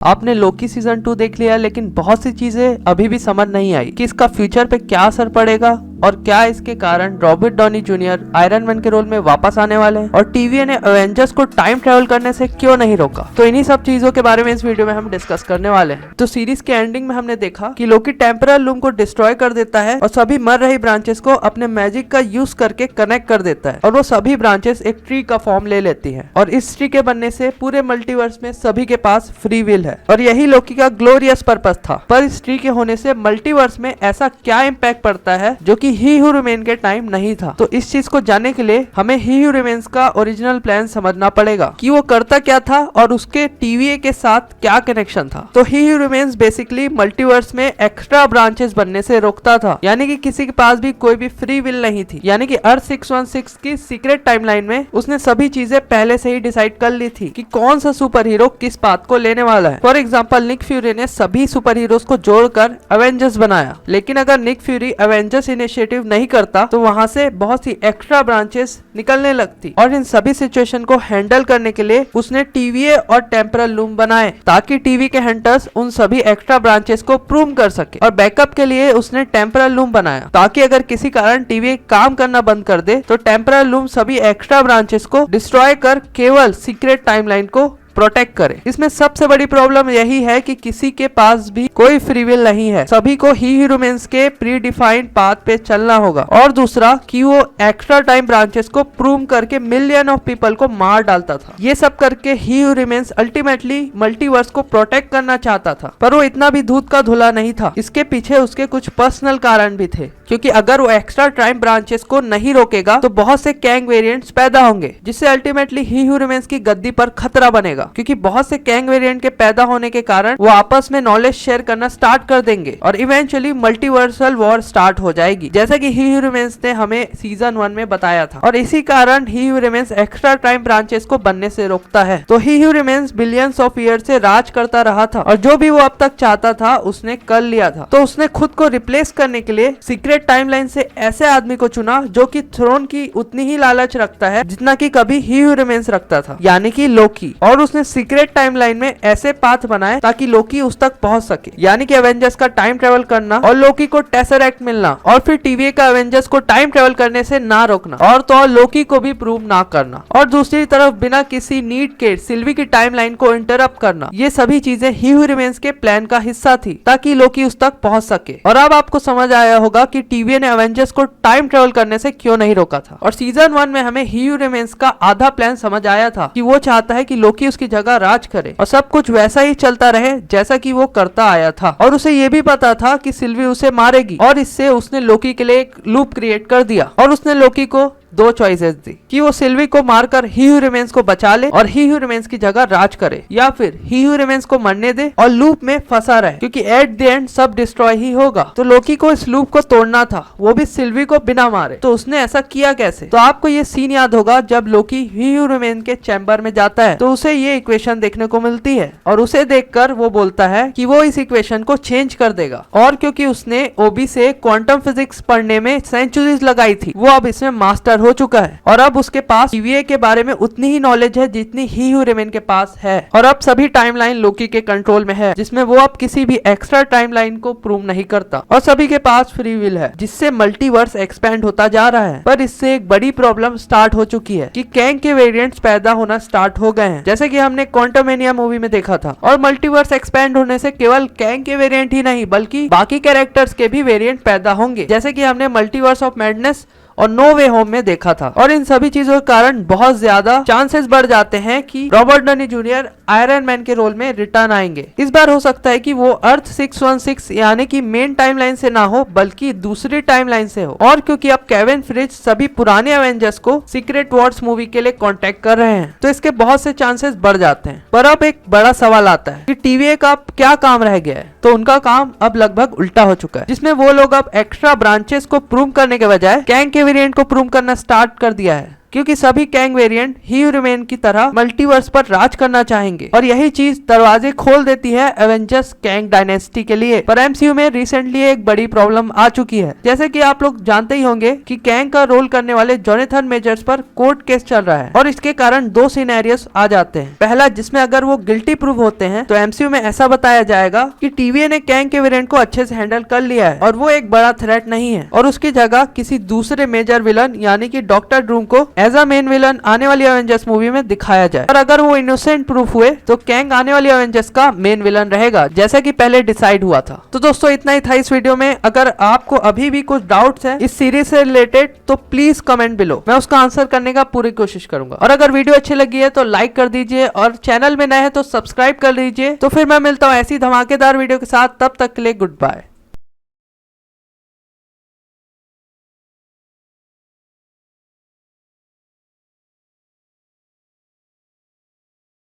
आपने Loki season 2 देख लिया, लेकिन बहुत सी चीजें अभी भी समझ नहीं आई कि इसका फ्यूचर पे क्या असर पड़ेगा और क्या इसके कारण Robert Downey junior iron man के रोल में वापस आने वाले हैं और टीवीए ने एवेंजर्स को टाइम ट्रेवल करने से क्यों नहीं रोका। तो इन्हीं सब चीजों के बारे में इस वीडियो में हम डिस्कस करने वाले हैं। तो सीरीज के एंडिंग में हमने देखा कि लोकी टेम्परल लूम को डिस्ट्रॉय कर देता है और सभी मर रही ब्रांचेस को अपने मैजिक का यूज करके कनेक्ट कर देता है और वो सभी ब्रांचेस एक ट्री का फॉर्म ले लेती है और इस ट्री के बनने से पूरे मल्टीवर्स में सभी के पास फ्री विल है और यही लोकी का ग्लोरियस पर्पस था। पर इस ट्री के होने से मल्टीवर्स में ऐसा क्या इम्पैक्ट पड़ता है जो कि ही हू रिमेन के टाइम नहीं था। तो इस चीज को जानने के लिए हमें ही हू रिमेन्स का ओरिजिनल प्लान समझना पड़ेगा कि वो करता क्या था और उसके टीवीए के साथ क्या कनेक्शन था। तो ही हू रिमेन्स बेसिकली मल्टीवर्स में एक्स्ट्रा ब्रांचेस बनने से रोकता था, यानी कि किसी के पास भी कोई भी फ्री विल नहीं थी। यानी कि अर्थ 616 की सीक्रेट टाइमलाइन में उसने सभी चीजें पहले से ही डिसाइड कर ली थी कि कौन सा सुपर हीरो किस पाथ को लेने वाला है। फॉर एग्जाम्पल निक फ्यूरी ने सभी सुपर हीरोज को जोड़कर एवेंजर्स बनाया, लेकिन अगर निक फ्यूरी एवेंजर्स इनिशिएटिव नहीं करता तो वहां से बहुत सी एक्स्ट्रा ब्रांचेस निकलने लगती और इन सभी सिचुएशन को हैंडल करने के लिए उसने टीवीए और टेम्परल लूम बनाए ताकि टीवी के हंटर्स उन सभी एक्स्ट्रा ब्रांचेस को प्रूव कर सके। और बैकअप के लिए उसने टेम्परल लूम बनाया ताकि अगर किसी कारण टीवी काम करना बंद कर दे तो टेम्परल लूम सभी एक्स्ट्रा ब्रांचेस को डिस्ट्रॉय कर केवल सीक्रेट टाइमलाइन को प्रोटेक्ट करे। इसमें सबसे बड़ी प्रॉब्लम यही है कि किसी के पास भी कोई फ्री विल नहीं है, सभी को ही ह्यूमंस के प्री डिफाइंड पाथ पे चलना होगा। और दूसरा कि वो एक्स्ट्रा टाइम ब्रांचेस को प्रूव करके मिलियन ऑफ पीपल को मार डालता था। ये सब करके ही ह्यूमंस अल्टीमेटली मल्टीवर्स को प्रोटेक्ट करना चाहता था, पर वो इतना भी दूध का धुला नहीं था। इसके पीछे उसके कुछ पर्सनल कारण भी थे, क्योंकि अगर वो एक्स्ट्रा टाइम ब्रांचेस को नहीं रोकेगा तो बहुत से कैंग वेरिएंट्स पैदा होंगे, जिससे अल्टीमेटली ही ह्यूमंस की गद्दी पर खतरा बनेगा। क्योंकि बहुत से कैंग वेरिएंट के पैदा होने के कारण वो आपस में नॉलेज शेयर करना स्टार्ट कर देंगे और इवेंचुअली मल्टीवर्सल वॉर स्टार्ट हो जाएगी, जैसा कि ही ह्यूमंस ने हमें सीजन 1 में बताया था। और इसी कारण ही ह्यूमंस एक्स्ट्रा टाइम ब्रांचेस को बनने से रोकता है। तो ही ह्यूमंस बिलियंस ऑफ ईयर से राज करता रहा था और जो भी वो अब तक चाहता था उसने कर लिया था। तो उसने खुद को रिप्लेस करने के लिए सीक्रेट टाइमलाइन से ऐसे आदमी को चुना जो कि थ्रोन की उतनी ही लालच रखता है जितना कि कभी ही ह्यूमंस रखता था, यानी कि लोकी। और उसने सीक्रेट टाइमलाइन में ऐसे पाथ बनाए ताकि लोकी उस तक पहुंच सके, यानी कि एवेंजर्स का टाइम ट्रेवल करना और लोकी को टेसरैक्ट मिलना और फिर टीवीए का एवेंजर्स को टाइम ट्रेवल करने से ना रोकना और तो और लोकी को भी प्रूव ना करना। और दूसरी तरफ बिना किसी नीड के सिल्वी की टाइमलाइन को इंटरप्ट करना। ये सभी चीजें ही रिमेन्स के प्लान का हिस्सा थी ताकि लोकी उस तक पहुंच सके। और अब आपको समझ आया होगा कि टीवीए ने एवेंजर्स को टाइम ट्रेवल करने से क्यों नहीं रोका था। और सीजन 1 में हमें ही रिमेन्स का आधा प्लान समझ आया था कि वो चाहता है कि लोकी उसकी जगह राज करे और सब कुछ वैसा ही चलता रहे जैसा कि वो करता आया था। और उसे ये भी पता था कि सिल्वी उसे मारेगी और इससे उसने लोकी के लिए एक लूप क्रिएट कर दिया और उसने लोकी को 2 चॉइसेस दी कि वो सिल्वी को मारकर ही ह्यूमंस को बचा ले और ही ह्यूमंस की जगह राज करे, या फिर ही ह्यूमंस को मरने दे और लूप में फंसा रहे, क्योंकि एट द एंड सब डिस्ट्रॉय ही होगा। तो लोकी को इस लूप को तोड़ना था, वो भी सिल्वी को बिना मारे। तो उसने ऐसा किया कैसे? तो आपको ये सीन याद होगा जब लोकी ही ह्यूमन के चैम्बर में जाता है तो उसे ये इक्वेशन देखने को मिलती है और उसे देखकर वो बोलता है कि वो इस इक्वेशन को चेंज कर देगा। और क्योंकि उसने ओबी से क्वांटम फिजिक्स पढ़ने में सेंचुरीज लगाई थी, वो अब इसमें मास्टर हो चुका है और अब उसके पास टीवीए के बारे में उतनी ही नॉलेज है जितनी ही ह्यूमन के पास है। और अब सभी टाइमलाइन लोकी के कंट्रोल में है, जिसमें वो अब किसी भी एक्स्ट्रा टाइमलाइन को प्रूव नहीं करता और सभी के पास फ्री विल है, जिससे मल्टीवर्स एक्सपेंड होता जा रहा है। पर इससे एक बड़ी प्रॉब्लम स्टार्ट हो चुकी है कि कैंग के वेरिएंट्स पैदा होना स्टार्ट हो गए हैं, जैसे कि हमने क्वांटममेनिया मूवी में देखा था। और मल्टीवर्स एक्सपेंड होने से केवल कैंग के वेरिएंट ही नहीं बल्कि बाकी कैरेक्टर्स के भी वेरिएंट पैदा होंगे, जैसे कि हमने मल्टीवर्स ऑफ मैडनेस और नो वे होम में देखा था। और इन सभी चीजों के कारण बहुत ज्यादा चांसेस बढ़ जाते हैं कि Robert Downey junior iron man के रोल में रिटर्न आएंगे। इस बार हो सकता है कि वो अर्थ 616 यानी कि मेन टाइमलाइन से ना हो बल्कि दूसरी टाइमलाइन से हो। और क्योंकि अब केविन फ्रिज सभी पुराने एवेंजर्स को सीक्रेट वॉर्स मूवी के लिए कांटेक्ट कर रहे हैं, तो इसके बहुत से चांसेस बढ़ जाते हैं। पर अब एक बड़ा सवाल आता है कि टीवीए का क्या काम रह गया है। तो उनका काम अब लगभग उल्टा हो चुका है, जिसमें वो लोग अब एक्स्ट्रा ब्रांचेस को प्रूव करने के बजाय कैंग के वेरिएंट को प्रूव करना स्टार्ट कर दिया है। क्योंकि सभी कैंग वेरिएंट ह्यू रिमेन की तरह मल्टीवर्स पर राज करना चाहेंगे और यही चीज दरवाजे खोल देती है एवेंजर्स कैंग डायनेस्टी के लिए। पर एमसीयू में रिसेंटली एक बड़ी प्रॉब्लम आ चुकी है। जैसे कि आप लोग जानते ही होंगे कि कैंग का रोल करने वाले जोनाथन मेजर्स पर कोर्ट केस चल रहा है और इसके कारण दो सिनेरियोस आ जाते हैं। पहला, जिसमें अगर वो गिल्टी प्रूव होते हैं तो एमसीयू में ऐसा बताया जाएगा कि टीवीए ने कैंग के वेरिएंट को अच्छे से हैंडल कर लिया है और वो एक बड़ा थ्रेट नहीं है और उसकी जगह किसी दूसरे मेजर विलन यानी कि डॉक्टर ड्रूम को एज अ मेन विलन आने वाली एवेंजर्स मूवी में दिखाया जाए। और अगर वो इनोसेंट प्रूफ हुए तो कैंग आने वाली एवेंजर्स का मेन विलन रहेगा, जैसा कि पहले डिसाइड हुआ था। तो दोस्तों इतना ही था इस वीडियो में। अगर आपको अभी भी कुछ डाउट्स हैं इस सीरीज से रिलेटेड तो प्लीज कमेंट बिलो, मैं उसका आंसर करने का पूरी कोशिश करूंगा। और अगर वीडियो अच्छी लगी है तो लाइक कर दीजिए और चैनल में नए हैं तो सब्सक्राइब कर लीजिए। तो फिर मैं मिलता हूँ ऐसी धमाकेदार वीडियो के साथ, तब तक के लिए गुड बाय।